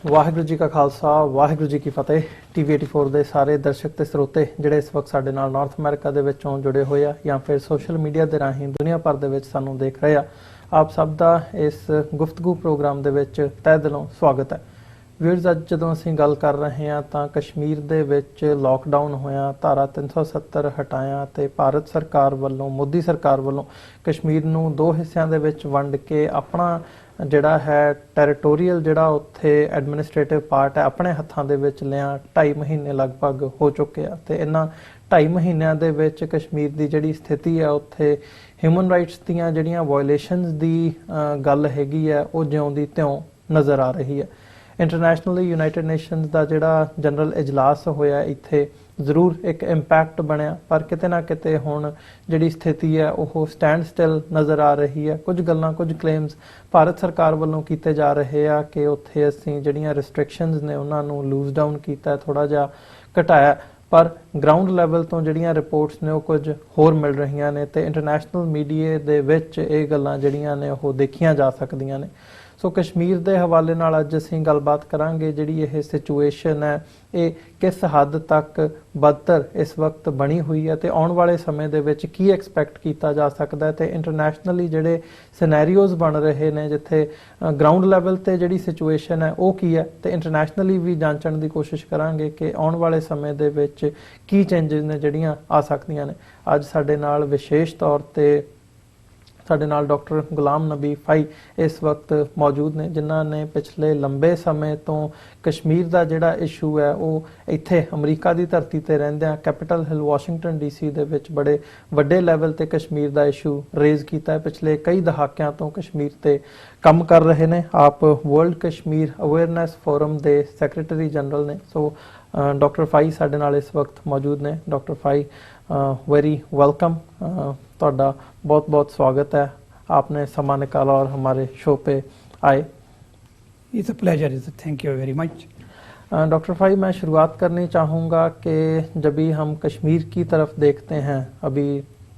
ਵਾਹਿਗੁਰੂ ਜੀ ਕਾ ਖਾਲਸਾ ਵਾਹਿਗੁਰੂ ਜੀ ਕੀ ਫਤਿਹ। ਟੀਵੀ 84 ਦੇ ਸਾਰੇ ਦਰਸ਼ਕ ਤੇ ਸਰੋਤੇ ਜਿਹੜੇ ਇਸ ਵਕਤ ਸਾਡੇ ਨਾਲ ਨਾਰਥ ਅਮਰੀਕਾ ਦੇ ਵਿੱਚੋਂ ਜੁੜੇ ਹੋਏ ਆ ਜਾਂ ਫਿਰ ਸੋਸ਼ਲ ਮੀਡੀਆ ਦੇ ਰਾਹੀਂ ਦੁਨੀਆ ਭਰ ਦੇ ਵਿੱਚ ਸਾਨੂੰ ਦੇਖ ਰਹੇ ਆ, ਆਪ ਸਭ ਦਾ ਇਸ ਗੁਫ਼ਤਗੂ ਪ੍ਰੋਗਰਾਮ ਦੇ ਵਿੱਚ ਤਹਿ ਦਿਲੋਂ ਸਵਾਗਤ ਹੈ। ਵੀਰਜ਼, ਅੱਜ ਜਦੋਂ ਅਸੀਂ ਗੱਲ ਕਰ ਰਹੇ ਹਾਂ ਤਾਂ ਕਸ਼ਮੀਰ ਦੇ ਵਿੱਚ ਲੋਕਡਾਊਨ ਹੋਇਆ, ਧਾਰਾ 370 ਹਟਾਇਆ ਤੇ ਭਾਰਤ ਸਰਕਾਰ ਵੱਲੋਂ, ਮੋਦੀ ਸਰਕਾਰ ਵੱਲੋਂ ਕਸ਼ਮੀਰ ਨੂੰ ਦੋ ਹਿੱਸਿਆਂ ਦੇ ਵਿੱਚ ਵੰਡ ਕੇ ਆਪਣਾ ਜਿਹੜਾ ਹੈ ਟੈਰੀਟੋਰੀਅਲ ਜਿਹੜਾ ਉੱਥੇ ਐਡਮਿਨਿਸਟ੍ਰੇਟਿਵ ਪਾਰਟ ਹੈ ਆਪਣੇ ਹੱਥਾਂ ਦੇ ਵਿੱਚ ਲਿਆ 2.5 ਮਹੀਨੇ ਲਗਭਗ ਹੋ ਚੁੱਕੇ ਆ ਤੇ ਇਹਨਾਂ 2.5 ਮਹੀਨਿਆਂ ਦੇ ਵਿੱਚ ਕਸ਼ਮੀਰ ਦੀ ਜਿਹੜੀ ਸਥਿਤੀ ਹੈ ਉੱਥੇ ਹਿਊਮਨ ਰਾਈਟਸ ਦੀਆਂ ਜਿਹੜੀਆਂ ਵਾਇਓਲੇਸ਼ਨਸ ਦੀ ਗੱਲ ਹੈਗੀ ਹੈ ਉਹ ਜਿਉਂ ਦੀ ਤਿਉਂ ਨਜ਼ਰ ਆ ਰਹੀ ਹੈ। ਇੰਟਰਨੈਸ਼ਨਲੀ ਯੂਨਾਈਟਿਡ ਨੇਸ਼ਨਸ ਦਾ ਜਿਹੜਾ ਜਨਰਲ ਇਜਲਾਸ ਹੋਇਆ ਇੱਥੇ ਜ਼ਰੂਰ ਇੱਕ ਇੰਪੈਕਟ ਬਣਿਆ, ਪਰ ਕਿਤੇ ਨਾ ਕਿਤੇ ਹੁਣ ਜਿਹੜੀ ਸਥਿਤੀ ਹੈ ਉਹ ਸਟੈਂਡ ਸਟਿਲ ਨਜ਼ਰ ਆ ਰਹੀ ਹੈ। ਕੁਝ ਗੱਲਾਂ, ਕੁਝ ਕਲੇਮਸ ਭਾਰਤ ਸਰਕਾਰ ਵੱਲੋਂ ਕੀਤੇ ਜਾ ਰਹੇ ਆ ਕਿ ਉੱਥੇ ਅਸੀਂ ਜਿਹੜੀਆਂ ਰਿਸਟ੍ਰਿਕਸ਼ਨਸ ਨੇ ਉਹਨਾਂ ਨੂੰ ਲੂਜ਼ ਡਾਊਨ ਕੀਤਾ, ਥੋੜਾ ਜਿਹਾ ਘਟਾਇਆ, ਪਰ ਗਰਾਊਂਡ ਲੈਵਲ ਤੋਂ ਜਿਹੜੀਆਂ ਰਿਪੋਰਟਸ ਨੇ ਉਹ ਕੁਝ ਹੋਰ ਮਿਲ ਰਹੀਆਂ ਨੇ ਤੇ ਇੰਟਰਨੈਸ਼ਨਲ ਮੀਡੀਆ ਦੇ ਵਿੱਚ ਇਹ ਗੱਲਾਂ ਜਿਹੜੀਆਂ ਨੇ ਉਹ ਦੇਖੀਆਂ ਜਾ ਸਕਦੀਆਂ ਨੇ। ਸੋ ਕਸ਼ਮੀਰ ਦੇ ਹਵਾਲੇ ਨਾਲ ਅੱਜ ਅਸੀਂ ਗੱਲਬਾਤ ਕਰਾਂਗੇ। ਜਿਹੜੀ ਇਹ ਸਿਚੁਏਸ਼ਨ ਹੈ ਇਹ ਕਿਸ ਹੱਦ ਤੱਕ ਬਦਤਰ ਇਸ ਵਕਤ ਬਣੀ ਹੋਈ ਹੈ ਤੇ ਆਉਣ ਵਾਲੇ ਸਮੇਂ ਦੇ ਵਿੱਚ ਕੀ ਐਕਸਪੈਕਟ ਕੀਤਾ ਜਾ ਸਕਦਾ ਹੈ ਤੇ ਇੰਟਰਨੈਸ਼ਨਲੀ ਜਿਹੜੇ ਸਿਨੈਰੀਓਜ਼ ਬਣ ਰਹੇ ਨੇ ਜਿੱਥੇ ਗਰਾਊਂਡ ਲੈਵਲ ਤੇ ਜਿਹੜੀ ਸਿਚੁਏਸ਼ਨ ਹੈ ਉਹ ਕੀ ਹੈ ਤੇ ਇੰਟਰਨੈਸ਼ਨਲੀ ਵੀ ਜਾਂਚਣ ਦੀ ਕੋਸ਼ਿਸ਼ ਕਰਾਂਗੇ ਕਿ ਆਉਣ ਵਾਲੇ ਸਮੇਂ ਦੇ ਵਿੱਚ ਕੀ ਚੇਂਜਸ ਨੇ ਜਿਹੜੀਆਂ ਆ ਸਕਦੀਆਂ ਨੇ। ਅੱਜ ਸਾਡੇ ਨਾਲ ਵਿਸ਼ੇਸ਼ ਤੌਰ ਤੇ ਸਾਡੇ ਨਾਲ ਡਾਕਟਰ ਗੁਲਾਮ ਨਬੀ ਫਾਈ ਇਸ ਵਕਤ ਮੌਜੂਦ ਨੇ, ਜਿਨ੍ਹਾਂ ਨੇ ਪਿਛਲੇ ਲੰਬੇ ਸਮੇਂ ਤੋਂ ਕਸ਼ਮੀਰ ਦਾ ਜਿਹੜਾ ਇਸ਼ੂ ਹੈ ਉਹ ਇੱਥੇ ਅਮਰੀਕਾ ਦੀ ਧਰਤੀ ਤੇ ਰਹਿੰਦਿਆਂ ਕੈਪੀਟਲ ਹਿਲ ਵਾਸ਼ਿੰਗਟਨ DC ਦੇ ਵਿੱਚ ਬੜੇ ਵੱਡੇ ਲੈਵਲ ਤੇ ਕਸ਼ਮੀਰ ਦਾ ਇਸ਼ੂ ਰੇਜ਼ ਕੀਤਾ ਹੈ। ਪਿਛਲੇ ਕਈ ਦਹਾਕਿਆਂ ਤੋਂ ਕਸ਼ਮੀਰ ਤੇ ਕੰਮ ਕਰ ਰਹੇ ਨੇ। ਆਪ ਵਰਲਡ ਕਸ਼ਮੀਰ ਅਵੇਅਰਨੈਸ ਫੋਰਮ ਦੇ ਸੈਕਟਰੀ ਜਨਰਲ ਨੇ। ਸੋ ਡਾਕਟਰ ਫਾਈ ਸਾਡੇ ਨਾਲ ਇਸ ਵਕਤ ਮੌਜੂਦ ਨੇ। ਡਾਕਟਰ ਫਾਈ, वेरी वेलकम, ਤੁਹਾਡਾ बहुत बहुत स्वागत है। आपने समा निकाला और हमारे शो पे आए। It's a pleasure, thank you very much. Doctor Fai, मैं शुरुआत करनी चाहूँगा कि जब भी हम कश्मीर की तरफ देखते हैं, अभी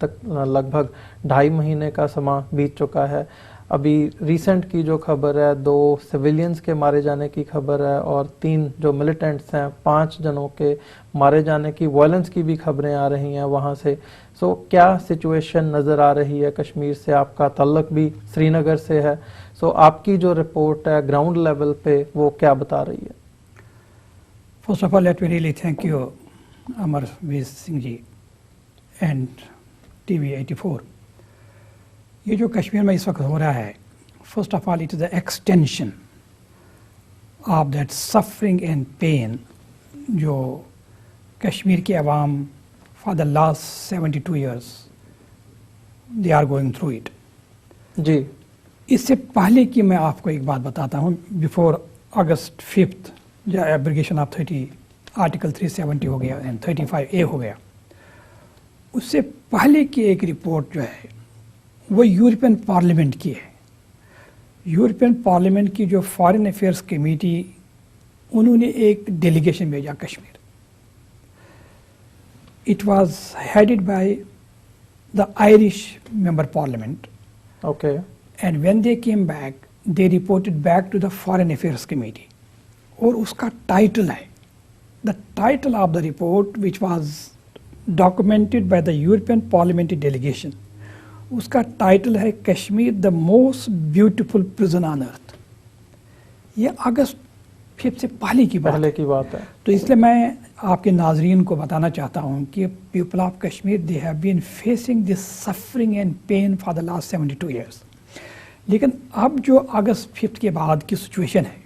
तक लगभग 2.5 महीने का समा बीत चुका है। अभी रिसेंट की जो खबर है 2 सिविलियंस के मारे जाने की खबर है और 3 जो मिलिटेंट्स हैं 5 जनों के मारे जाने की, वायलेंस की भी खबरें आ रही हैं वहाँ से। सो क्या सिचुएशन नज़र आ रही है? कश्मीर से आपका तल्लक भी श्रीनगर से है, सो आपकी जो रिपोर्ट है ग्राउंड लेवल पे वो क्या बता रही है? First of all let me really thank you Amarveer Singh ji and TV 84। ये जो कश्मीर में इस वक्त हो रहा है, first of all it is the extension of that suffering and pain जो कश्मीर की आवाम for the last 72 years they are going through it. जी, इससे पहले कि मैं आपको एक बात बताता हूँ, बिफोर अगस्त 5 जो एब्रिगेशन ऑफ 30 आर्टिकल 370 हो गया एंड 35A हो गया, उससे पहले की एक रिपोर्ट जो है वो यूरोपियन पार्लियामेंट की है। यूरोपियन पार्लियामेंट की जो फॉरेन अफेयर्स कमेटी, उन्होंने एक डेलीगेशन भेजा Kashmir. It was headed by the Irish member parliament. Okay. And when they came back they reported back to the foreign affairs committee, और उसका टाइटल है, the title of the report which was documented by the European parliamentary delegation, उसका title है Kashmir the most beautiful prison on earth. ये अगस्त 5 से पहले की बात है। तो इसलिए मैं आपके नाजरीन को बताना चाहता हूँ कि people of Kashmir they have been facing this suffering and pain for the last 72 years। लेकिन अब जो अगस्त 5 के बाद की सिचुएशन है,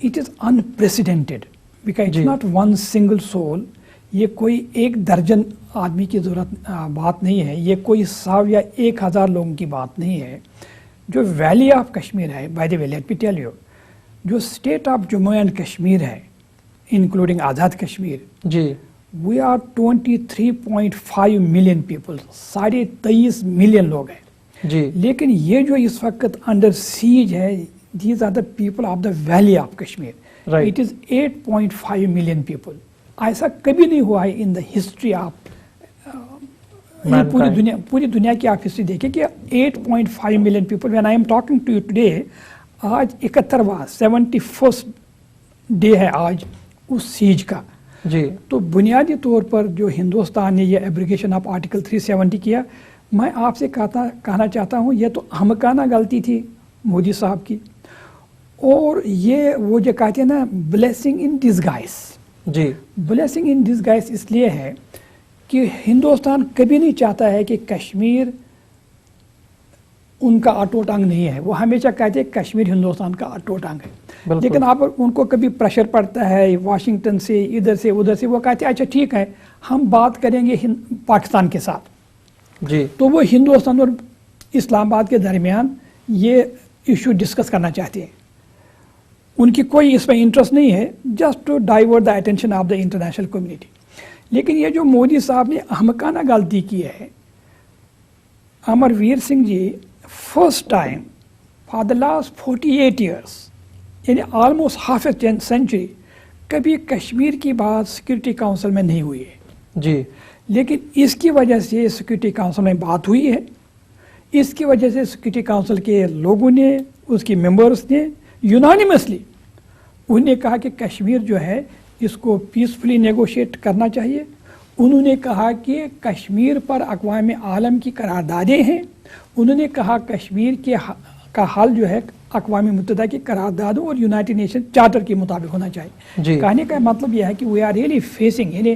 it is unprecedented, because it's not one single soul. ये कोई 1 दर्जन आदमी की ज़रूरत बात नहीं है, ये कोई 100 या 1000 लोगों की बात नहीं है। जो वैली ऑफ कश्मीर है, by the way let me tell you, जो state of Jammu and Kashmir है इंक्लूडिंग आज़ाद कश्मीर, जी, we are 23.5 million people, 23.5 million लोग हैं जी। लेकिन ये जो इस वक्त अंडर सीज है, these are the people of the valley of Kashmir. It is 8.5 million people. ऐसा कभी नहीं हुआ है इन द हिस्ट्री ऑफ पूरी दुनिया की आप हिस्ट्री देखिए कि 8.5 million people. When I am talking to you today, आज 71वां 71st डे है आज उस सीज का। जी तो बुनियादी तौर पर जो हिंदुस्तान ने ये एब्रिगेशन ऑफ आर्टिकल 370 किया, मैं आपसे कहना चाहता हूँ ये तो अहमकाना गलती थी मोदी साहब की, और ये वो जो कहते हैं ना ब्लेसिंग इन डिसगाइज। जी ब्लेसिंग इन डिसगाइज इसलिए है कि हिंदुस्तान कभी नहीं चाहता है कि कश्मीर उनका अटूट अंग नहीं है। वो हमेशा कहते हैं कश्मीर हिंदुस्तान का अटूट अंग है, लेकिन आप उनको कभी प्रेशर पड़ता है वाशिंगटन से, इधर से उधर से, वो कहते हैं अच्छा ठीक है हम बात करेंगे पाकिस्तान के साथ। जी तो वो हिंदुस्तान और इस्लामाबाद के दरमियान ये इशू डिस्कस करना चाहते हैं। उनकी कोई इसमें इंटरेस्ट नहीं है, just to divert the attention of the international community. लेकिन ये जो मोदी साहब ने अहमकाना गलती की है, Amarveer Singh ji first time for the last 48 years यानी ऑलमोस्ट हाफ ए सेंचुरी कभी कश्मीर की बात सिक्योरिटी काउंसिल में नहीं हुई है। जी लेकिन इसकी वजह से सिक्योरिटी काउंसिल में बात हुई है। इसकी वजह से सिक्योरिटी काउंसिल के लोगों ने, उसके मेंबर्स ने यूनानिमसली उन्होंने कहा कि कश्मीर जो है इसको पीसफुली नेगोशिएट करना चाहिए। उन्होंने कहा कि कश्मीर पर अक़वाम आलम की करारदादें हैं। उन्होंने कहा कश्मीर का हल जो है अक़वाम मुत्तहिदा की करारदादों और यूनाइटेड नेशन चार्टर के मुताबिक होना चाहिए। कहने का मतलब यह है कि वी आर रियली फेसिंग यानी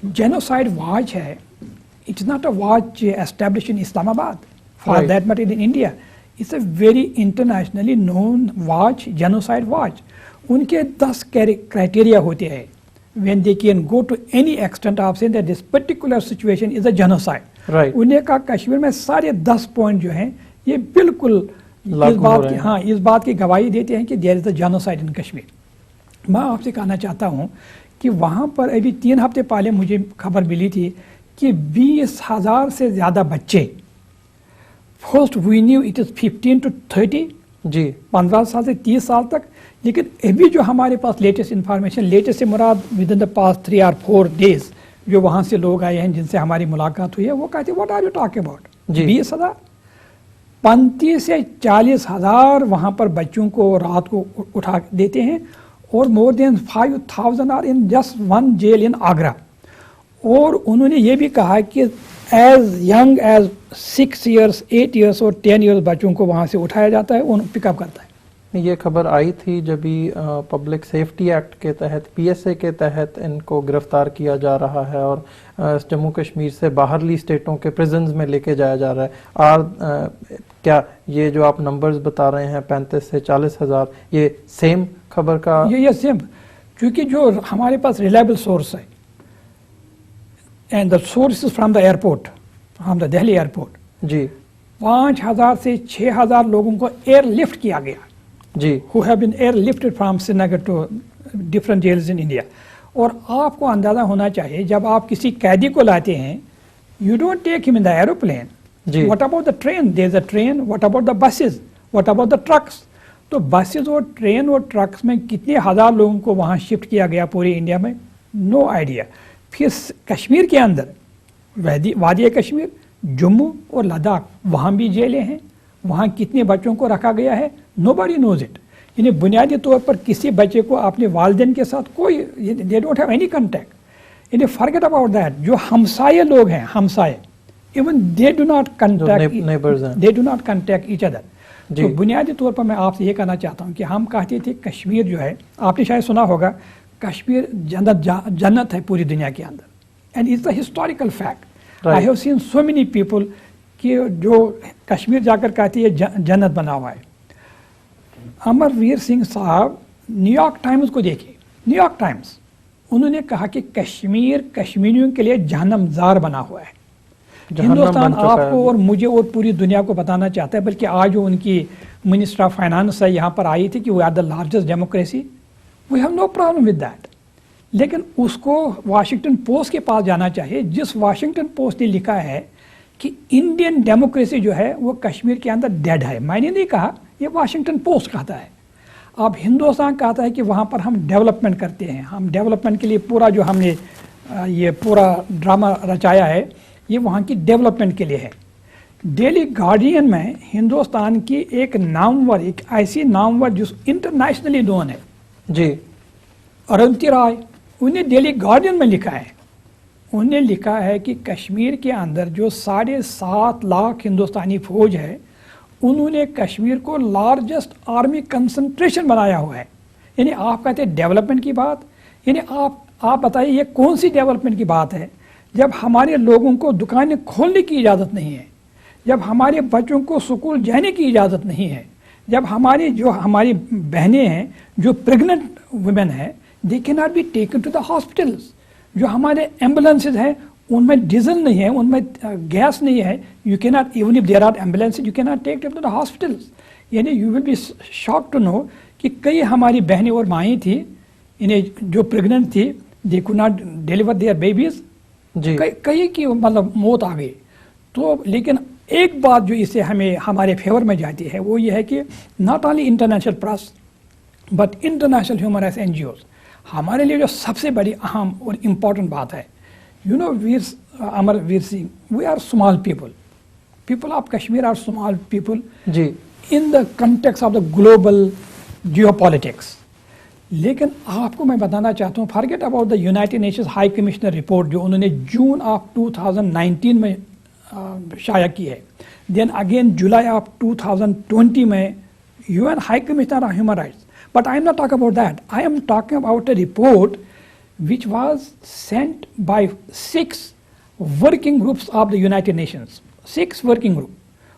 जेनोसाइड वॉच है। It's not a watch establish in Islamabad for that matter in India, it's a very internationally known watch, genocide watch. उनके 10 क्राइटेरिया होते हैं when they can go to any extent of saying that this particular situation is a genocide. Right. उन्हें कहा कश्मीर में सारे 10 point जो हैं ये बिल्कुल इस बात की गवाही देते हैं कि देयर इज अ जेनोसाइड इन कश्मीर। मैं आपसे कहना चाहता हूँ कि वहाँ पर अभी 3 हफ्ते पहले मुझे खबर मिली थी कि 20,000 से ज़्यादा बच्चे, first we knew it is 15 to 30 जी 15 साल से 30 साल तक, लेकिन अभी जो हमारे पास लेटेस्ट इंफॉर्मेशन, लेटेस्ट से मुराद within the past 3 or 4 days जो वहाँ से लोग आए हैं जिनसे हमारी मुलाकात हुई है, वो कहते हैं what are you talking about 20,000, 35 से 40,000 वहाँ पर बच्चों को रात को उठा देते हैं, और more than 5,000 are in just one jail in Agra. और उन्होंने ये भी कहा कि as young as 6 years, 8 years और 10 years बच्चों को वहाँ से उठाया जाता है, उन पिकअप करता है। ये खबर आई थी जब भी पब्लिक सेफ्टी एक्ट के तहत, PSA के तहत इनको गिरफ्तार किया जा रहा है और जम्मू कश्मीर से बाहरली स्टेटों के प्रिजन्स में लेके जाया जा रहा है। क्या ये जो आप नंबर्स बता रहे हैं 35 से 40,000, ये सेम खबर का? ये सेम, क्योंकि जो हमारे पास रिलायबल सोर्स है and the source is from the airport, from the Delhi airport जी, 5,000 से 6,000 लोगों को एयरलिफ्ट किया गया जी, who have been airlifted from Srinagar to different jails in India। और आपको अंदाजा होना चाहिए जब आप किसी कैदी को लाते हैं, you don't take him in the aeroplane। जी। What about the train? There's a train. What about the buses? What about the trucks? तो बसेस और ट्रेन और ट्रक्स में कितने हज़ार लोगों को वहाँ शिफ्ट किया गया पूरे इंडिया में, नो आइडिया। फिर कश्मीर के अंदर वादी कश्मीर, जम्मू और लद्दाख, वहाँ भी जेलें हैं, वहाँ कितने बच्चों को रखा गया है, nobody knows it। यानी बुनियादी तौर पर किसी बच्चे को अपने वालिदैन के साथ कोई, they don't have any contact। यानी forget about that। जो हमसाये लोग हैं, हमसाये, even they do not contact, they do not contact each other। तो बुनियादी तौर पर मैं आपसे ये कहना चाहता हूँ कि हम कहते थे कश्मीर जो है, आपने शायद सुना होगा, कश्मीर जन्नत है पूरी दुनिया के अंदर, and it's a historical fact. I have seen so many people कि जो कश्मीर जाकर कहती है जन्नत बना हुआ है। अमरवीर सिंह साहब न्यूयॉर्क टाइम्स को देखिए, न्यूयॉर्क टाइम्स, उन्होंने कहा कि कश्मीर कश्मीरियों के लिए जहन्नमज़ार बना हुआ है। हिंदुस्तान आपको और मुझे और पूरी दुनिया को बताना चाहता है, बल्कि आज जो उनकी मिनिस्टर ऑफ फाइनेंस है यहाँ पर आई थी कि we are the largest democracy, we have no problem with that. लेकिन उसको वाशिंगटन पोस्ट के पास जाना चाहिए, जिस वाशिंगटन पोस्ट ने लिखा है कि इंडियन डेमोक्रेसी जो है वो कश्मीर के अंदर डेड है। मैंने नहीं कहा, ये वाशिंगटन पोस्ट कहता है। अब हिंदुस्तान कहता है कि वहाँ पर हम डेवलपमेंट करते हैं, हम डेवलपमेंट के लिए पूरा जो हमने ये पूरा ड्रामा रचाया है ये वहाँ की डेवलपमेंट के लिए है। डेली गार्डियन में हिंदुस्तान की एक नामवर, एक ऐसी नामवर जो इंटरनेशनली नोन है जी, अरुंधति रॉय, उन्हें डेली गार्डियन में लिखा है, उन्हें लिखा है कि कश्मीर के अंदर जो 7.5 लाख हिंदुस्तानी फौज है, उन्होंने कश्मीर को लार्जेस्ट आर्मी कंसंट्रेशन बनाया हुआ है। यानी आप कहते हैं डेवलपमेंट की बात, यानी आप बताइए ये कौन सी डेवलपमेंट की बात है जब हमारे लोगों को दुकानें खोलने की इजाज़त नहीं है, जब हमारे बच्चों को स्कूल जाने की इजाज़त नहीं है, जब हमारी बहनें हैं जो प्रेग्नेंट वुमेन हैं, they can not be taken to the hospitals, जो हमारे एम्बुलेंसेज हैं उनमें डीजल नहीं है, उनमें गैस नहीं है, you can not, even if there are ambulances you can not take them to the hospitals. यानी you will be shock to know कि कई हमारी बहनें और माएँ थी, इन्हें जो प्रेग्नेंट थी, they could not deliver there babies, कई की मतलब मौत आ गई। तो लेकिन एक बात जो इससे हमें हमारे फेवर में जाती है वो ये है कि not only international press but international human rights NGOs, हमारे लिए जो सबसे बड़ी अहम और इम्पोर्टेंट बात है, you know Amarveer Singh, we are small people of Kashmir are small people in the context of the global geopolitics. लेकिन आपको मैं बताना चाहता हूँ, forget about the United Nations high commissioner report जो उन्होंने जून ऑफ 2019 में शाया की है, देन अगेन जुलाई ऑफ 2020 में UN high commissioner of human rights, but I am not talking about that. I am talking about a report which was sent by 6 working groups of the United Nations. 6 working group.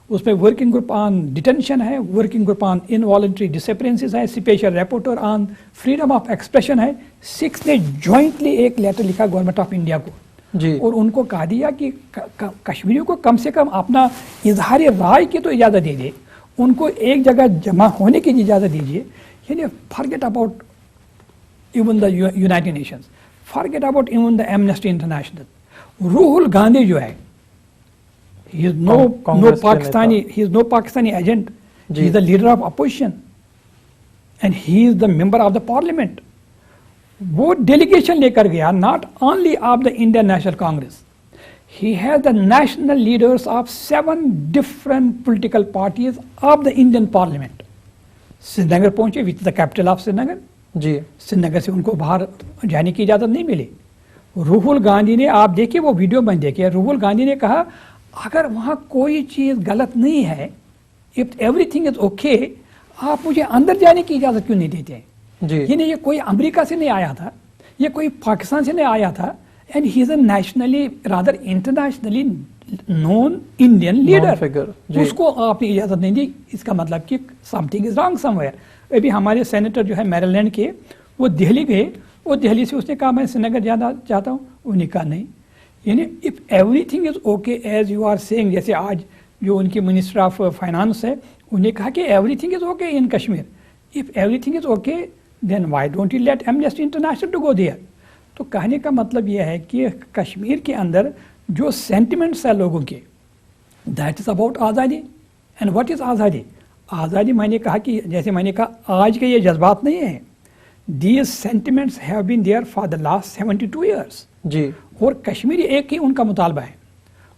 उसमें working group on detention है, working group on involuntary disappearances है, special reporter on freedom of expression है। 6 ने jointly एक letter लिखा government of India को जी, और उनको कहा दिया कि कश्मीरियों को कम से कम अपना इजहार राय की तो इजाज़त दीजिए, उनको एक जगह जमा होने की इजाज़त दीजिए। यानी forget about even the United Nations, forget about even the amnesty international. Rahul Gandhi जो है, he is no Pakistani agent, he is the leader of opposition and he is the member of the parliament. वो delegation लेकर गया not only of the Indian National Congress, he has the national leaders of 7 different political parties of the Indian parliament. Srinagar पहुंचे, which the capital of Srinagar जी, श्रीनगर से उनको बाहर जाने की इजाज़त नहीं मिली। राहुल गांधी ने, आप देखिए वो वीडियो में देखिए, राहुल गांधी ने कहा अगर वहाँ कोई चीज़ गलत नहीं है, इफ एवरीथिंग इज ओके, आप मुझे अंदर जाने की इजाज़त क्यों नहीं देते जी। ये कोई अमेरिका से नहीं आया था, ये कोई पाकिस्तान से नहीं आया था, and he is a nationally rather internationally known Indian leader, उसको आपने इजाज़त नहीं दी। इसका मतलब कि समथिंग इज रॉन्ग समवेयर। अभी हमारे सेनेटर जो है मैरीलैंड के, वो दिल्ली गए, और दिल्ली से उसने कहा मैं श्रीनगर जाना चाहता हूँ, उन्होंने कहा नहीं। यानी if everything is okay as you are saying, जैसे आज जो उनकी मिनिस्टर ऑफ फाइनेंस है, उन्हें कहा कि everything is okay in Kashmir, if everything is okay then why don't you let Amnesty International to go there. तो कहने का मतलब यह है कि कश्मीर के अंदर जो सेंटिमेंट्स है लोगों के, दैट इज अबाउट आज़ादी। एंड व्हाट इज आज़ादी? आज़ादी मैंने कहा कि जैसे मैंने कहा आज के ये जज्बात नहीं हैं, these sentiments have been there for the last 72 years जी। और कश्मीरी एक ही उनका मुतालबा है,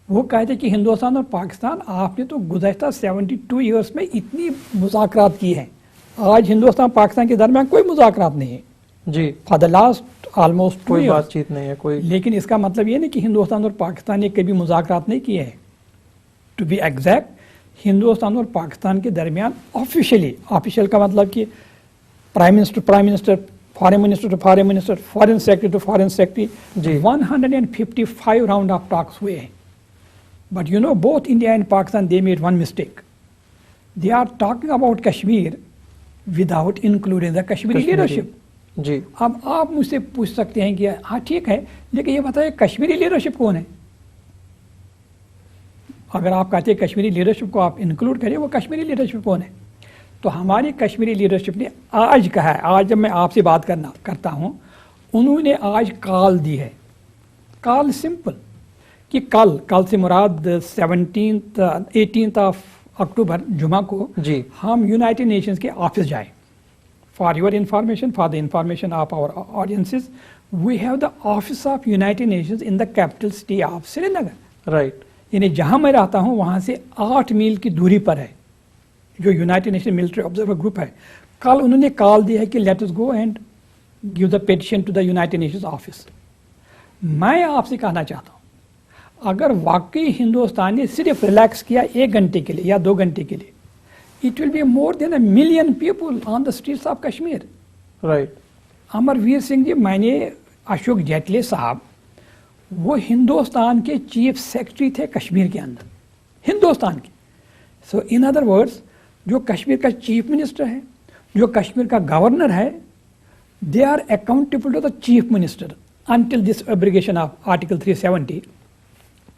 वो कहते कि हिंदुस्तान और पाकिस्तान, आपने तो गुज़श्ता 72 ईयर्स में इतनी मुज़ाकरात की हैं, आज हिंदुस्तान पाकिस्तान के दरमियान कोई मुज़ाकरात नहीं है जी, फॉर द लास्ट ऑलमोस्ट कोई बातचीत नहीं है कोई। लेकिन इसका मतलब ये नहीं कि हिंदुस्तान और पाकिस्तान ने कभी मुज़ाकरात नहीं किए हैं। टू बी एग्जैक्ट, हिंदुस्तान और पाकिस्तान के दरमियान ऑफिशियली, ऑफिशियल का मतलब कि prime minister, foreign minister to foreign minister, foreign secretary to foreign secretary, 155 round of talks हुए हैं। But you know both India and Pakistan they made one mistake, they are talking about Kashmir without including the Kashmiri leadership जी। अब आप मुझसे पूछ सकते हैं कि हाँ ठीक है, लेकिन ये बताइए कश्मीरी लीडरशिप कौन है? अगर आप कहते हैं कश्मीरी लीडरशिप को आप इंक्लूड करिए, वो कश्मीरी लीडरशिप कौन है? तो हमारी कश्मीरी लीडरशिप ने आज कहा है, आज जब मैं आपसे बात करता हूँ, उन्होंने आज कॉल दी है, कॉल सिंपल कि कल से मुराद 18 ऑफ अक्टूबर जुमा को जी हम यूनाइटेड नेशंस के ऑफिस जाएं। For your information, for the information of our audiences, we have the office of United Nations in the capital city of Srinagar right. यानी जहाँ मैं रहता हूँ वहाँ से 8 मील की दूरी पर है जो United nation military observer group है। कल उन्होंने कॉल दिया है कि let us go and give the petition to the United Nations office. मैं आपसे कहना चाहता हूँ अगर वाकई हिंदुस्तान ने सिर्फ रिलैक्स किया 1 घंटे के लिए या 2 घंटे के लिए, it will be more than 1 million people on the streets of Kashmir. Right. Amarvir Singh जी, मैंने अशोक जेटली साहब, वो हिंदुस्तान के चीफ सेक्रेटरी थे कश्मीर के अंदर, हिंदुस्तान के. सो इन अदर वर्ड्स, जो कश्मीर का चीफ मिनिस्टर है, जो कश्मीर का गवर्नर है, they are accountable to the chief minister until this abrogation of Article 370.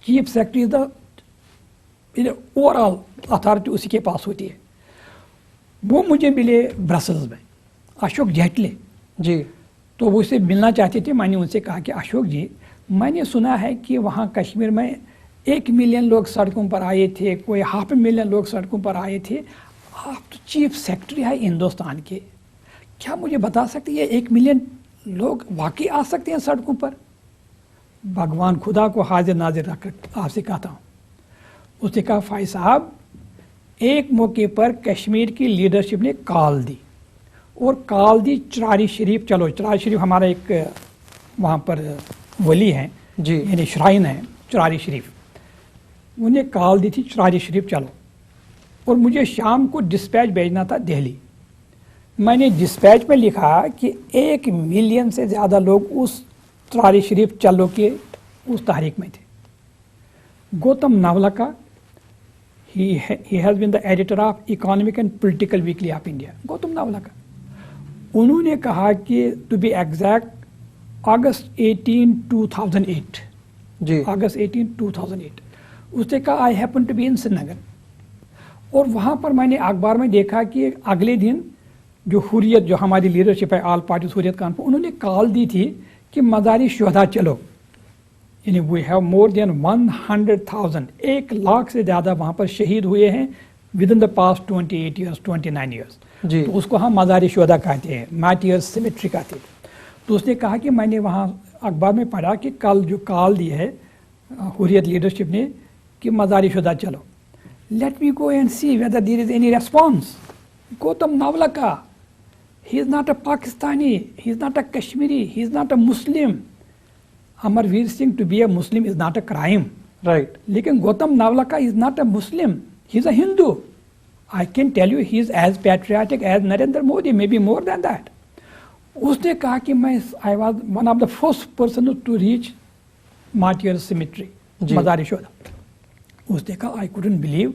Chief secretary the overall authority उसी के पास होती है. वो मुझे मिले ब्रसल्स में, अशोक जेटली जी. तो वो उससे मिलना चाहते थे. मैंने उनसे कहा कि अशोक जी, मैंने सुना है कि वहाँ कश्मीर में 1 मिलियन लोग सड़कों पर आए थे, कोई 500,000 लोग सड़कों पर आए थे. आप तो चीफ सेक्रेटरी है हिंदुस्तान के, क्या मुझे बता सकते हैं 1 मिलियन लोग वाकई आ सकते हैं सड़कों पर? भगवान खुदा को हाजिर नाजिर रख आपसे कहता हूँ. उसने कहा फाई साहब, एक मौके पर कश्मीर की लीडरशिप ने कॉल दी, और कॉल दी चरारी शरीफ. चलो, चरारी शरीफ हमारा एक वहाँ पर वली है जी, यानी श्राइन है चरारी शरीफ. उन्हें कॉल दी थी चरारी शरीफ चलो, और मुझे शाम को डिस्पैच भेजना था दिल्ली. मैंने डिस्पैच में लिखा कि 1 मिलियन से ज़्यादा लोग उस चरारी शरीफ चलो के उस तारीख में थे. Gautam Navlakha, he has been the editor of Economic and Political Weekly of India. Gautam नावलका, उन्होंने कहा कि टू बी एग्जैक्ट अगस्त 18, 2008 जी, अगस्त 18, 2008. उसने कहा I happen to be in Srinagar. और वहाँ पर मैंने अखबार में देखा कि अगले दिन जो हुर्रियत, जो हमारी लीडरशिप है ऑल पार्टीज हुर्रियत कॉन्फ्रेंस, उन्होंने कॉल दी थी कि मज़ारी शुहदा चलो, यानी we have more than 100,000, 1 lakh से ज़्यादा वहाँ पर शहीद हुए हैं within the past 28 years, 29 years. जी. तो उसको हम मज़ारी शुहदा कहते हैं, मार्टियर्स सिमेट्री कहते हैं. तो उसने कहा कि मैंने वहाँ अखबार में पढ़ा कि कल जो कॉल दी है हुर्रियत लीडरशिप ने कि मज़ारी शुहदा चलो, let me go and see whether there is any response. Gautam Navlakha, he is not a Pakistani, he is not a Kashmiri, he is not a Muslim. Amarveer Singh, to be a Muslim is not a crime. right. लेकिन Gautam नावलका is not a Muslim, he is a Hindu. I can tell you he is as patriotic as Narendra Modi, maybe more than that. उसने कहा कि मैं I was one of the first person to reach Martyrs Cemetery, मज़ार शुहदा. उसने कहा I couldn't believe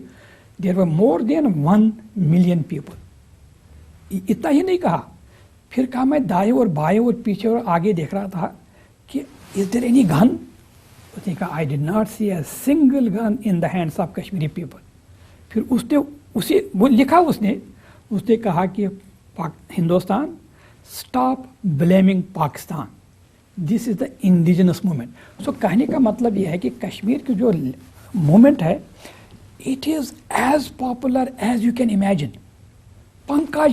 there were more than 1 million people. इतना ही नहीं कहा, फिर कहा मैं दाएं और बाएं और पीछे और आगे देख रहा था कि इज देयर एनी गन. उसने कहा I did not see a single gun in the hands of Kashmiri people. फिर उसने उसे वो लिखा, उसने कहा कि Hindustan, stop blaming Pakistan, this is the indigenous movement. So कहने का मतलब यह है कि कश्मीर की जो मूवमेंट है, it is as popular as you can imagine. Pankaj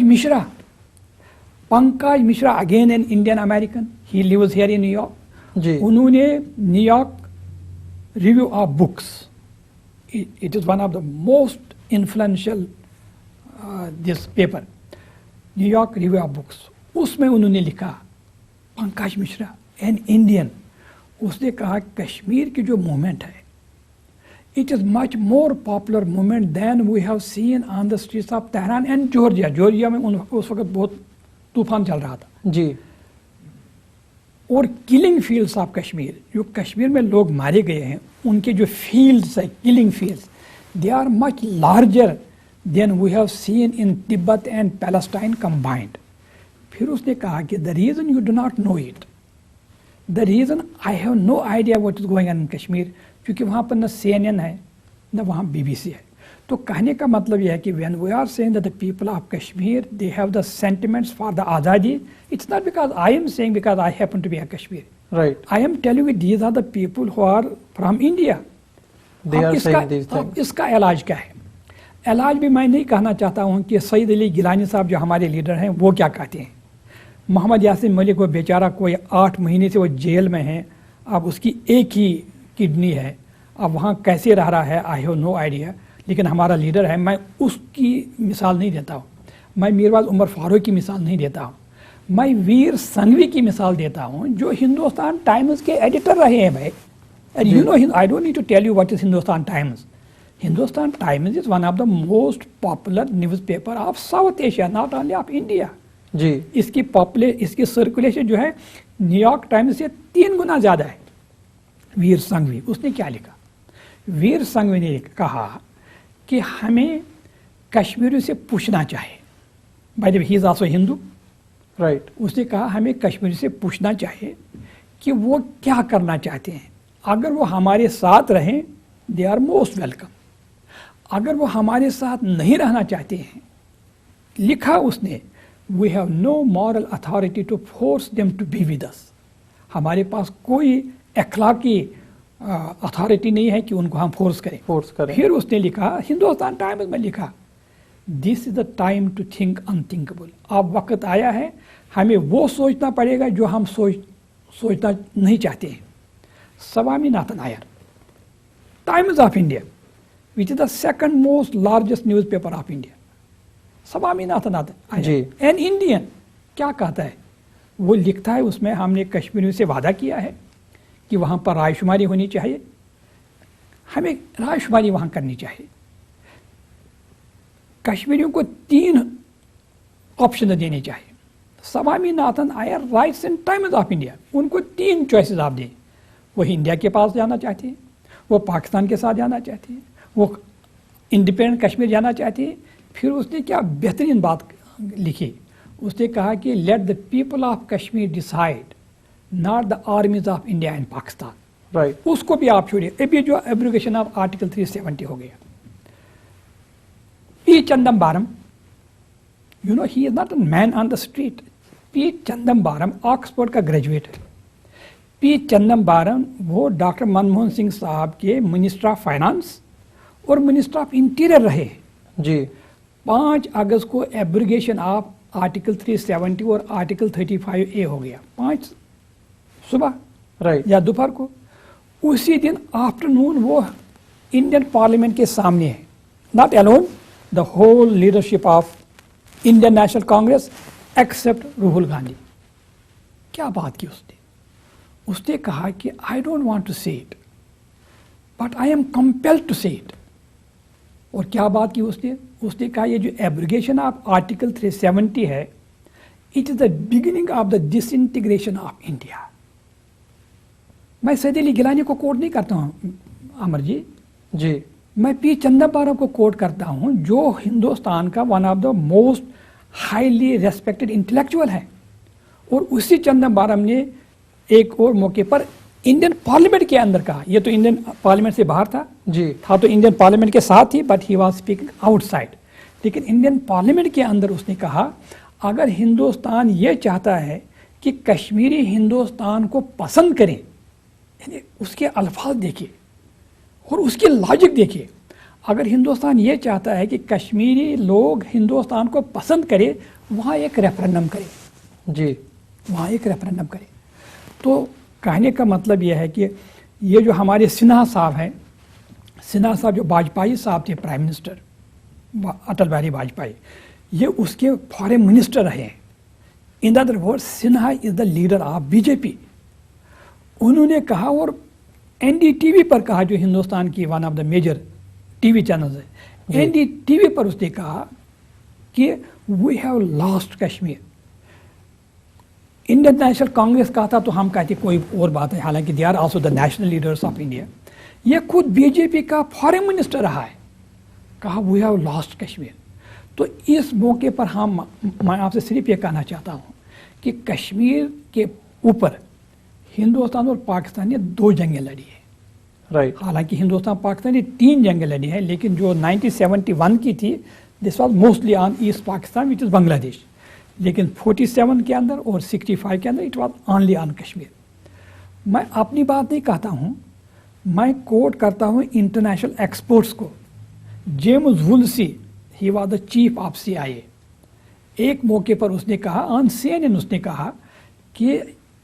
Mishra, again an Indian American, he lives here in New York. जी. उन्होंने New York review of books, it is one of the most influential this paper, New York review of books, उसमें उन्होंने लिखा, Pankaj Mishra an Indian, उसने कहा कश्मीर की जो movement है, it is much more popular movement than we have seen on the streets of Tehran and Georgia. Georgia में उस वक्त बहुत तूफान चल रहा था जी. और किलिंग फील्ड्स ऑफ कश्मीर, जो कश्मीर में लोग मारे गए हैं, उनके जो फील्ड्स है, killing fields, they are much larger than we have seen in Tibet and Palestine combined. फिर उसने कहा कि the reason you do not know it, the reason I have no idea what is going on in Kashmir, क्योंकि वहाँ पर न CNN है न वहाँ BBC है. तो कहने का मतलब यह है कि when we are saying that the people of Kashmir they have the sentiments for the azadi, it's not because I am saying because I happen to be a Kashmir. right. I am telling you these are the people who are from India. they are saying these things. इसका इलाज क्या है? इलाज भी मैं नहीं कहना चाहता हूँ कि सईद अली गिलानी साहब जो हमारे लीडर हैं वो क्या कहते हैं. मोहम्मद यासिन मलिक वो बेचारा कोई 8 महीने से वो जेल में है, अब उसकी एक ही किडनी है, अब वहाँ कैसे रह रहा है आई हैव नो आइडिया. लेकिन हमारा लीडर है, मैं उसकी मिसाल नहीं देता हूँ, मैं मीरवाज उमर फारूक की मिसाल नहीं देता हूँ, मैं वीर संघवी की मिसाल देता हूं जो हिंदुस्तान टाइम्स के एडिटर रहे हैं भाई. And you know, I don't need to tell you what is Hindustan Times. Hindustan Times is one of the most popular newspaper of South Asia, not only of India. जी. इसकी circulation जो है New York times से 3 गुना ज्यादा है. वीर संघवी उसने क्या लिखा? वीर संघवी ने कहा कि हमें कश्मीरियों से पूछना चाहिए. Bye the way he is also Hindu. Right. उसने कहा हमें कश्मीर से पूछना चाहिए कि वो क्या करना चाहते हैं. अगर वो हमारे साथ रहें, दे आर मोस्ट वेलकम. अगर वो हमारे साथ नहीं रहना चाहते हैं, लिखा उसने, we have no moral authority to force them to be with us. हमारे पास कोई अखलाकी अथॉरिटी नहीं है कि उनको हम फोर्स करें. फिर उसने लिखा, हिंदुस्तान टाइम्स में लिखा, this is the time to think unthinkable. अब वक्त आया है हमें वो सोचना पड़ेगा जो हम सोचना नहीं चाहते हैं. Swaminathan Aiyar, Times of India, which is the second most largest newspaper of India. Swaminathan Aiyar an Indian क्या कहता है? वो लिखता है उसमें, हमने कश्मीरियों से वादा किया है कि वहां पर रायशुमारी होनी चाहिए, हमें रायशुमारी वहां करनी चाहिए. कश्मीरियों को 3 ऑप्शन देने चाहिए. Swaminathan Aiyar writes in Times of India, उनको 3 चॉइसेस आप दें. वो इंडिया के पास जाना चाहते हैं, वो पाकिस्तान के साथ जाना चाहते हैं, वो इंडिपेंडेंट कश्मीर जाना चाहते हैं. फिर उसने क्या बेहतरीन बात लिखी, उसने कहा कि let the people of Kashmir decide, not the armies of India and Pakistan. Right. उसको भी आप छोड़िए. अभी जो एब्रोगेशन ऑफ आर्टिकल 370 हो गया. P Chidambaram, you know he is not a man on the street. P Chidambaram Oxford का ग्रेजुएट है. पी चंदम्बारम वो डॉक्टर मनमोहन सिंह साहब के मिनिस्टर ऑफ फाइनेंस और मिनिस्टर ऑफ इंटीरियर रहे जी. 5 अगस्त को एब्रोगेशन ऑफ आर्टिकल 370 और आर्टिकल 35A हो गया. 5 सुबह राइट या दोपहर को. उसी दिन आफ्टरनून वो इंडियन पार्लियामेंट के सामने है. Not alone, the whole leadership of Indian National Congress except Rahul Gandhi. क्या बात की उसने? उसने कहा कि I don't want to say it but I am compelled to say it. और क्या बात की उसने? उसने कहा ये जो एब्रोगेशन ऑफ आर्टिकल 370 है, it is the beginning of the disintegration of India. मैं सैयद अली गिलानी को कोट नहीं करता हूँ अमर जी. मैं पी चंदम्बारम को कोट करता हूँ जो हिंदुस्तान का one of the most highly respected intellectual है. और उसी चंदम्बारम ने एक और मौके पर इंडियन पार्लियामेंट के अंदर कहा, ये तो इंडियन पार्लियामेंट से बाहर था जी, था तो इंडियन पार्लियामेंट के साथ ही, but he was speaking outside. लेकिन इंडियन पार्लियामेंट के अंदर उसने कहा अगर हिंदुस्तान ये चाहता है कि कश्मीरी हिंदुस्तान को पसंद करें, यानी उसके अल्फाज देखिए और उसकी लॉजिक देखिए. अगर हिंदुस्तान ये चाहता है कि कश्मीरी लोग हिंदुस्तान को पसंद करें, वहाँ एक रेफरेंडम करें जी, वहाँ एक रेफरेंडम करें. तो कहने का मतलब यह है कि ये जो हमारे सिन्हा साहब हैं, सिन्हा साहब जो वाजपेयी साहब थे प्राइम मिनिस्टर, अटल बिहारी वाजपेयी, ये उसके फॉरेन मिनिस्टर रहे हैं. In other words Sinha is the leader of BJP. उन्होंने कहा और एनडीटीवी पर कहा, जो हिंदुस्तान की one of the major TV channels है, एनडीटीवी पर उसने कहा कि we have lost Kashmir. Indian National Congress का था तो हम कहते कोई और बात है, हालांकि they are also the national leaders of India. ये खुद बीजेपी का फॉरेन मिनिस्टर रहा है, कहा वी हैव लॉस्ट कश्मीर. तो इस मौके पर मैं आपसे सिर्फ ये कहना चाहता हूँ कि कश्मीर के ऊपर हिंदुस्तान और पाकिस्तान ने 2 जंगें लड़ी है. राइट. हालांकि हिंदुस्तान पाकिस्तान ने 3 जंगें लड़ी है, लेकिन जो 1971 की थी, this was mostly on east Pakistan which is Bangladesh. लेकिन 47 के अंदर और 65 के अंदर it was only on Kashmir. मैं अपनी बात नहीं कहता हूँ, मैं कोट करता हूँ इंटरनेशनल एक्सपर्ट्स को. James Woolsey, he was the chief of CIA. एक मौके पर उसने कहा, ऑन CNN उसने कहा कि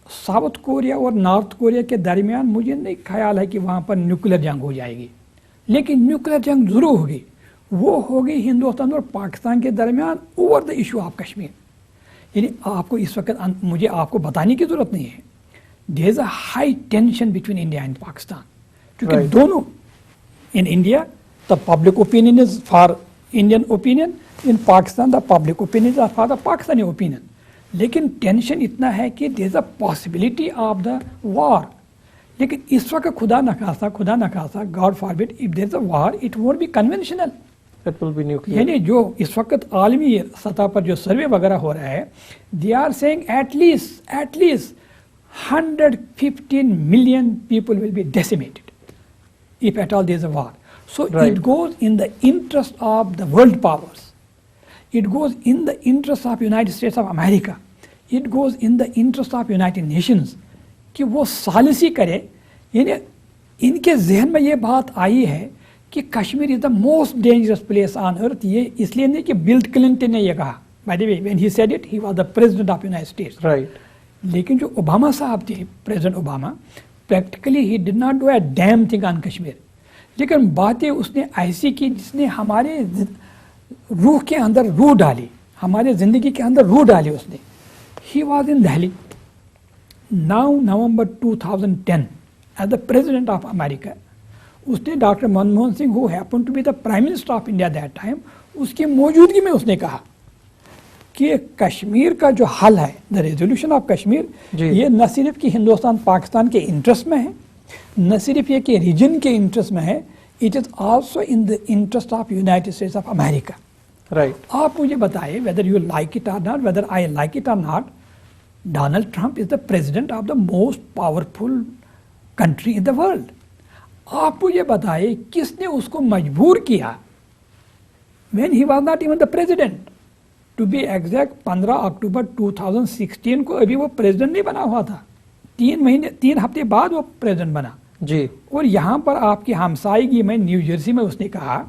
साउथ कोरिया और नॉर्थ कोरिया के दरमियान मुझे नहीं ख्याल है कि वहाँ पर न्यूक्लियर जंग हो जाएगी, लेकिन न्यूक्लियर जंग ज़रूर होगी. वो होगी हिंदुस्तान और पाकिस्तान के दरमियान over the issue of Kashmir. یعنی آپ کو اس وقت مجھے آپ کو بتانے کی ضرورت نہیں ہے, there is a high tension between India and Pakistan. کیونکہ Right. دونوں, in India the public opinion is for Indian opinion, in Pakistan the public opinion is for the Pakistani opinion. لیکن ٹینشن اتنا ہے کہ there is a possibility of the war. لیکن اس وقت خدا نخواستہ God forbid, if there is a war it won't be conventional. It will be nuclear. یعنی جو اس وقت عالمی سطح پر جو سروے وغیرہ ہو رہا ہے, they are saying at least 115 million people will be decimated if at all there is a war. So Right. it goes in the interest of the world powers. It goes in the interest of United States of America. It goes in the interest of United Nations کہ وہ سالسی کرے. یعنی ان کے ذہن میں یہ بات آئی ہے کہ Kashmir is the most dangerous place on earth. یہ اس لیے نہیں کہ بل کلنٹن نے یہ کہا, by the way when he said it he was the president of United States. Right. لیکن جو اوباما صاحب تھے, president Obama, practically he did not do a damn thing on Kashmir. لیکن باتیں اس نے ایسی کی جس نے ہمارے روح کے اندر روح ڈالی, ہمارے زندگی کے اندر روح ڈالی اس نے. He was in Delhi. Now November 2010 as the president of America, اس نے doctor Manmohan Singh who happen to be the prime minister of India that time, اس کی موجودگی میں اس نے کہا کہ کشمیر کا جو حل ہے, دا ریزولوشن آف کشمیر, یہ نہ صرف کہ ہندوستان پاکستان کے انٹرسٹ میں ہے, نہ صرف یہ کہ ریجن کے انٹرسٹ میں ہے, it is also in the interest of United status of America. Right. آپ مجھے بتائیے whether you like it or not, whether I like it or not, Donald Trump is the president of the most powerful country in the world. آپ مجھے بتائیے کس نے اس کو مجبور کیا when he was not even the president. To be exact 15 اکتوبر 2016 کو ابھی وہ پریزیڈنٹ نہیں بنا ہوا تھا, 3 ہفتے بعد وہ پریزیڈنٹ بنا. جی. اور یہاں پر آپ کی ہمسائیگی میں نیو جرسی میں اس نے کہا,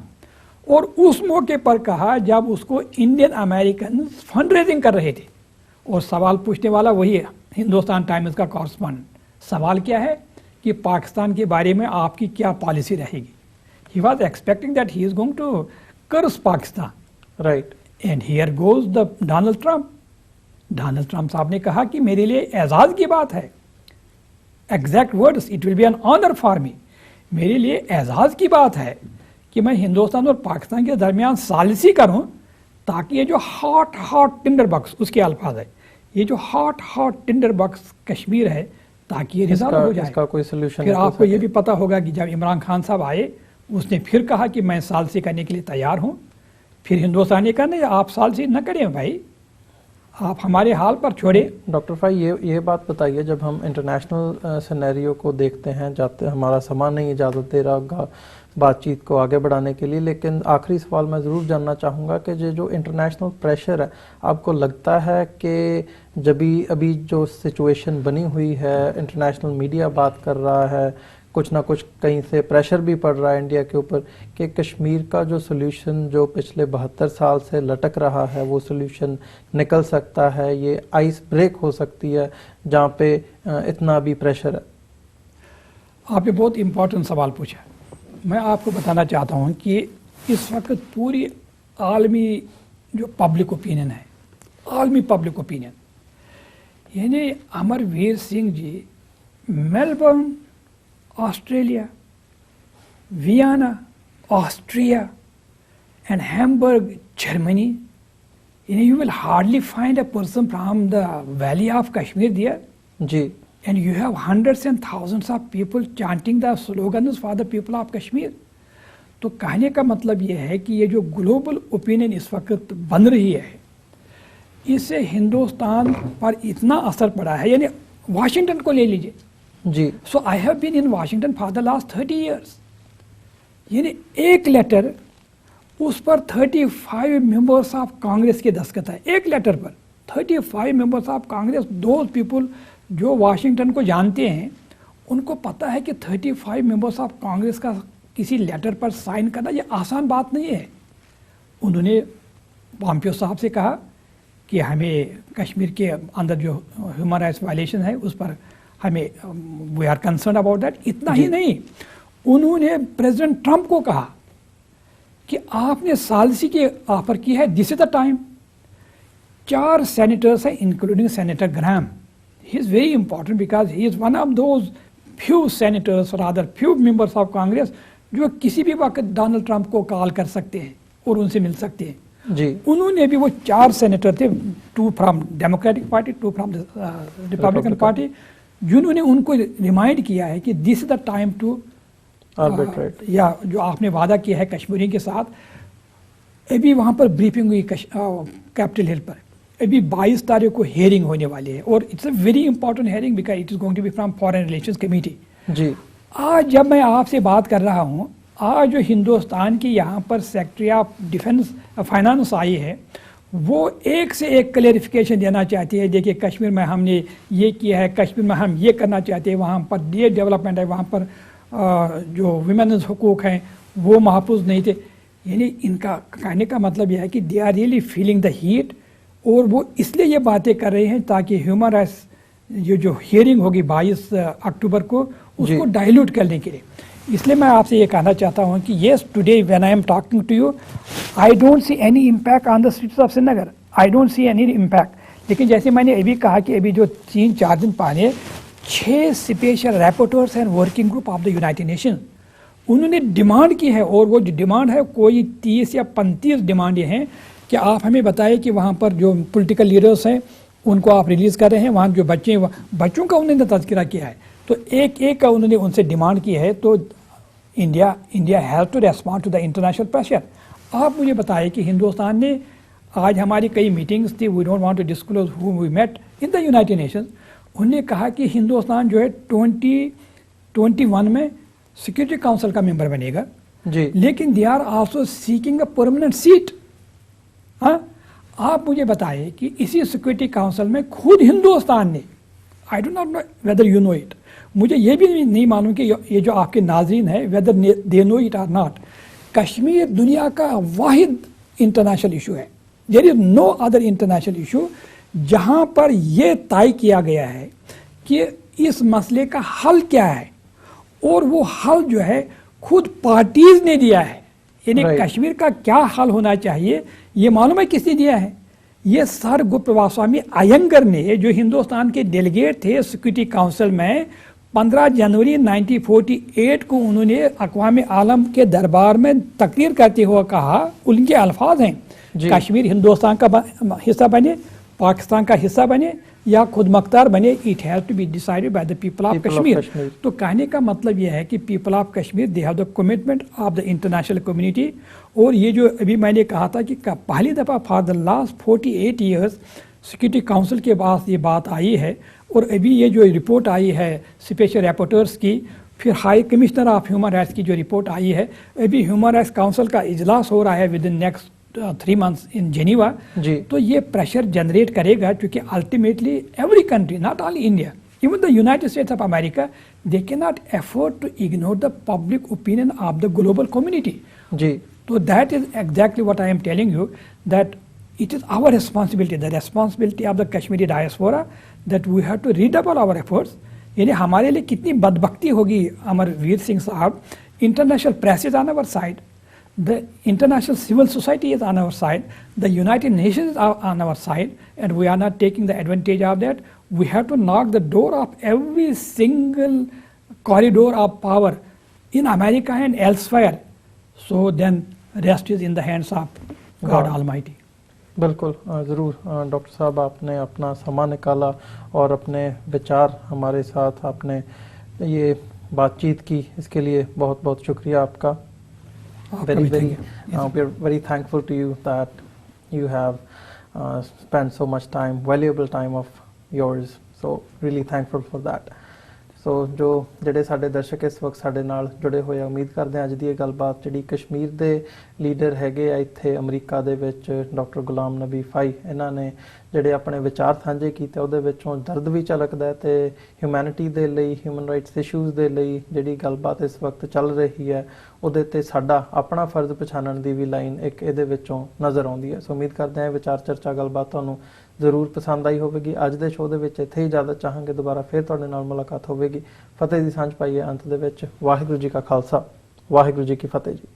اور اس موقع پر کہا جب اس کو انڈین امریکن فنڈ ریزنگ کر رہے تھے, اور سوال پوچھنے والا وہی ہے ہندوستان ٹائمز کا کورسپونڈنٹ. سوال کیا ہے کہ پاکستان کے بارے میں آپ کی کیا پالیسی رہے گی. He was expecting that he is going to crush Pakistan. Right. And here goes the Donald Trump. Donald Trump صاحب نے کہا کہ میرے لیے اعزاز کی بات ہے, exact words, it will be an honour for me, میرے لیے اعزاز کی بات ہے کہ میں ہندوستان اور پاکستان کے درمیان ثالثی کروں, تاکہ یہ جو ہاٹ ٹنڈر بکس, اس کے الفاظ ہے, یہ جو ہاٹ ٹنڈر بکس کشمیر ہے, تاکہ یہ ریزالو ہو جائے. اس کا کوئی سولوشن. پھر آپ کو یہ بھی پتا ہوگا کہ جب عمران خان صاحب آئے, اس نے پھر کہا کہ میں ثالثی کرنے کے لیے تیار ہوں. پھر ہندوستان نے کہا نہیں, آپ ثالثی نہ کریں بھائی, آپ ہمارے حال پر چھوڑیں. ڈاکٹر فائی یہ بات بتائیے, جب ہم انٹرنیشنل سینیریو کو دیکھتے ہیں, جاتے ہمارا سامان نہیں اجازت دے رہا بات چیت کو آگے بڑھانے کے لیے, لیکن آخری سوال میں ضرور جاننا چاہوں گا کہ جو انٹرنیشنل پریشر ہے, آپ کو لگتا ہے کہ ابھی جو سچویشن بنی ہوئی ہے, انٹرنیشنل میڈیا بات کر رہا ہے, کچھ نہ کچھ کہیں سے پریشر بھی پڑ رہا ہے انڈیا کے اوپر, کہ کشمیر کا جو سولوشن جو پچھلے 72 سال سے لٹک رہا ہے, وہ سولوشن نکل سکتا ہے, یہ آئس بریک ہو سکتی ہے جہاں پہ اتنا بھی پریشر ہے؟ آپ نے بہت امپورٹنٹ سوال پوچھا. میں آپ کو بتانا چاہتا ہوں کہ اس وقت پوری عالمی جو پبلک اوپینین ہے, عالمی پبلک اوپینین, یعنی Amarveer Singh ji Melbourne Australia, Vienna Austria, and Hamburg, Germany, you will hardly find a person from the valley of Kashmir there. جی. And you have hundreds and thousands of people chanting the slogans for the people of Kashmir. تو کہنے کا مطلب یہ ہے کہ یہ جو گلوبل اوپینین اس وقت بن رہی ہے, اس سے ہندوستان پر اتنا اثر پڑا ہے. یعنی واشنگٹن کو لے لیجئے. جی. So I have been in Washington for the last 30 years. یعنی ایک لیٹر اس پر 35 ممبرس آف کانگریس کے دستخط ہے, ایک لیٹر پر 35 members of Congress. Those people جو واشنگٹن کو جانتے ہیں, ان کو پتہ ہے کہ 35 ممبرس آف کانگریس کا کسی لیٹر پر سائن کرنا یہ آسان بات نہیں ہے. انہوں نے پومپیو صاحب سے کہا کہ ہمیں کشمیر کے اندر جو ہیومن رائٹس وائلیشن ہے اس پر ہمیں we are concerned about that. اتنا ہی نہیں, انہوں نے پریزیڈنٹ ٹرمپ کو کہا کہ آپ نے ثالثی کی آفر کی ہے, دس از دا ٹائم 4 senators हैं, including Senator Graham. He is very important because he is one of those few senators, rather few members of Congress, जो किसी भी वक्त डोनाल्ड ट्रंप को कॉल कर सकते हैं और उनसे मिल सकते हैं जी। उन्होंने भी, वो 4 सेनेटर थे, 2 from Democratic Party, 2 from Republican Party, जिन्होंने उनको रिमाइंड किया है कि this is the time to arbitrate, या जो आपने वादा किया है कश्मीरी के साथ। अभी वहाँ पर ब्रीफिंग हुई कैपिटल हिल पर, अभी 22 तारीख को हेयरिंग होने वाली है और it's a very important hearing because it is going to be from foreign relations committee जी। आज जब मैं आपसे बात कर रहा हूँ, आज जो हिंदुस्तान की यहाँ पर secretary of defence finance I है, वो एक से एक क्लेरिफिकेशन देना चाहती है। देखिए कश्मीर में हमने ये किया है, कश्मीर में हम ये करना चाहते हैं, वहाँ पर ये डेवलपमेंट है, वहाँ पर जो विमेन्स हुकूक हैं वो महफूज नहीं थे। यानी इनका कहने का मतलब यह है कि they are really feeling the heat, और वो इसलिए ये बातें कर रहे हैं ताकि ह्यूमन राइट्स जो हियरिंग होगी 22 अक्टूबर को, उसको डाइल्यूट करने के लिए। इसलिए मैं आपसे ये कहना चाहता हूँ कि yes, today when I am talking to you, I don't see any impact on the streets of Srinagar, I don't see any impact. लेकिन जैसे मैंने अभी कहा कि अभी जो 3-4 दिन पहले 6 special rapporteurs and working group of the United Nation, उन्होंने डिमांड की है, और वो जो डिमांड है कोई 30 या 35 डिमांड ये हैं कि आप हमें बताएं कि वहाँ पर जो पॉलिटिकल लीडर्स हैं उनको आप रिलीज़ कर रहे हैं, वहाँ जो बच्चों का उन्होंने तज़किरा किया है, तो एक एक का उन्होंने उनसे डिमांड की है। तो India has to respond to the international pressure. आप मुझे बताएं कि हिंदुस्तान ने, आज हमारी कई मीटिंग्स थी, we don't want to disclose who we met in the United Nations, उन्होंने कहा कि हिंदुस्तान जो है 2021 में सिक्योरिटी काउंसिल का मेंबर बनेगा जी। लेकिन they are also seeking a permanent seat. हाँ, आप मुझे बताएं कि इसी सिक्योरिटी काउंसिल में खुद हिंदुस्तान ने, I don't know whether you know it, मुझे ये भी नहीं मालूम कि ये जो आपके नाजरीन है whether they know it or not, Kashmir दुनिया का वाहिद इंटरनेशनल इशू है। There is no other international issue जहाँ पर यह तय किया गया है कि इस मसले का हल क्या है, और वो हल जो है खुद पार्टीज ने दिया है। यानी कश्मीर का क्या हल होना चाहिए ये मालूम है किसने दिया है? ये सर गुप्तवास्वामी अयंगर ने, जो हिंदुस्तान के डेलीगेट थे सिक्योरिटी काउंसिल में, 15 जनवरी 1948 को उन्होंने अक़वाम आलम के दरबार में तकरीर करते हुए कहा, उनके अल्फाज हैं, कश्मीर हिंदुस्तान का हिस्सा बने, पाकिस्तान का हिस्सा बने या खुद मुख्तार बने, it has to be decided by the people of Kashmir. तो कहने का मतलब यह है कि people of Kashmir they have the commitment of the international community. और ये जो अभी मैंने कहा था कि पहली दफ़ा for the last 48 years security council के पास ये बात आई है, और अभी ये जो रिपोर्ट आई है स्पेशल रैपोर्टर्स की, फिर high commissioner of human rights की जो रिपोर्ट आई है, अभी ह्यूमन राइट्स काउंसिल का इजलास हो रहा है within next 3 months in Geneva. तो ये प्रेशर जनरेट करेगा, क्योंकि ultimately every country, not only India, even the United States of America, they can not afford to ignore the public opinion of the global community जी। तो that is exactly what I am telling you, that it is our responsibility, the responsibility of the Kashmiri diaspora, that we have to redouble our efforts। यानी हमारे लिए कितनी बदबख्ती होगी अमर वीर सिंह साहब, international press is on our side, the international civil society is on our side, the United Nations are on our side, and we are not taking the advantage of that. We have to knock the door of every single corridor of power in America and elsewhere. So then rest is in the hands of God Almighty. बिल्कुल ज़रूर doctor साहब, आपने अपना समय निकाला और अपने विचार हमारे साथ आपने ये बातचीत की, इसके लिए बहुत बहुत शुक्रिया आपका। We are very thankful to you that you have spent so much time, valuable time of yours, so really thankful for that। ਸੋ ਜੋ ਜਿਹੜੇ ਸਾਡੇ ਦਰਸ਼ਕ ਇਸ ਵਕਤ ਸਾਡੇ ਨਾਲ ਜੁੜੇ ਹੋਏ ਆ, ਉਮੀਦ ਕਰਦੇ ਹਾਂ ਅੱਜ ਦੀ ਇਹ ਗੱਲਬਾਤ ਜਿਹੜੀ ਕਸ਼ਮੀਰ ਦੇ ਲੀਡਰ ਹੈਗੇ ਆ ਇੱਥੇ ਅਮਰੀਕਾ ਦੇ ਵਿੱਚ, ਡਾਕਟਰ ਗੁਲਾਮ ਨਬੀ ਫਾਈ, ਇਹਨਾਂ ਨੇ ਜਿਹੜੇ ਆਪਣੇ ਵਿਚਾਰ ਸਾਂਝੇ ਕੀਤੇ, ਉਹਦੇ ਵਿੱਚੋਂ ਦਰਦ ਵੀ ਝਲਕਦਾ ਤੇ ਹਿਊਮੈਨਿਟੀ ਦੇ ਲਈ, ਹਿਊਮਨ ਰਾਈਟਸ ਇਸ਼ੂਜ਼ ਦੇ ਲਈ ਜਿਹੜੀ ਗੱਲਬਾਤ ਇਸ ਵਕਤ ਚੱਲ ਰਹੀ ਹੈ, ਉਹਦੇ ਤੇ ਸਾਡਾ ਆਪਣਾ ਫਰਜ਼ ਪਛਾਣਨ ਦੀ ਵੀ ਲਾਈਨ ਇੱਕ ਇਹਦੇ ਵਿੱਚੋਂ ਨਜ਼ਰ ਆਉਂਦੀ ਹੈ। ਸੋ ਉਮੀਦ ਕਰਦੇ ਹਾਂ ਵਿਚਾਰ ਚਰਚਾ ਗੱਲਬਾਤ ਤੁਹਾਨੂੰ ਜ਼ਰੂਰ ਪਸੰਦ ਆਈ ਹੋਵੇਗੀ। ਅੱਜ ਦੇ ਸ਼ੋਅ ਦੇ ਵਿੱਚ ਇੱਥੇ ਹੀ ਇਜਾਜ਼ਤ ਚਾਹਾਂਗੇ, ਦੁਬਾਰਾ ਫਿਰ ਤੁਹਾਡੇ ਨਾਲ ਮੁਲਾਕਾਤ ਹੋਵੇਗੀ। ਫਤਿਹ ਦੀ ਸਾਂਝ ਪਾਈਏ ਅੰਤ ਦੇ ਵਿੱਚ। ਵਾਹਿਗੁਰੂ ਜੀ ਕਾ ਖਾਲਸਾ, ਵਾਹਿਗੁਰੂ ਜੀ ਕੀ ਫਤਿਹ ਜੀ।